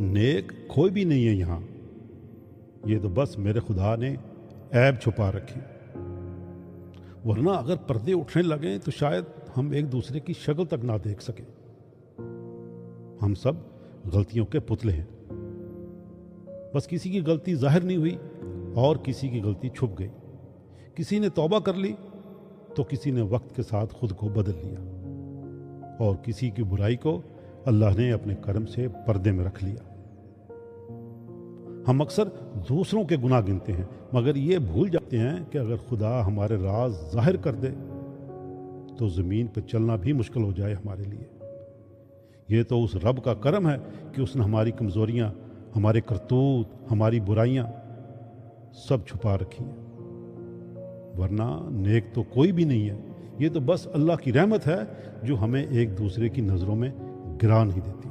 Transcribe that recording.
نیک کوئی بھی نہیں ہے یہاں، یہ تو بس میرے خدا نے عیب چھپا رکھے، ورنہ اگر پردے اٹھنے لگیں تو شاید ہم ایک دوسرے کی شکل تک نہ دیکھ سکیں۔ ہم سب غلطیوں کے پتلے ہیں، بس کسی کی غلطی ظاہر نہیں ہوئی اور کسی کی غلطی چھپ گئی، کسی نے توبہ کر لی تو کسی نے وقت کے ساتھ خود کو بدل لیا، اور کسی کی برائی کو اللہ نے اپنے کرم سے پردے میں رکھ لیا۔ ہم اکثر دوسروں کے گناہ گنتے ہیں، مگر یہ بھول جاتے ہیں کہ اگر خدا ہمارے راز ظاہر کر دے تو زمین پہ چلنا بھی مشکل ہو جائے ہمارے لیے۔ یہ تو اس رب کا کرم ہے کہ اس نے ہماری کمزوریاں، ہمارے کرتوت، ہماری برائیاں سب چھپا رکھی ہیں، ورنہ نیک تو کوئی بھی نہیں ہے۔ یہ تو بس اللہ کی رحمت ہے جو ہمیں ایک دوسرے کی نظروں میں گرا نہیں دیتی۔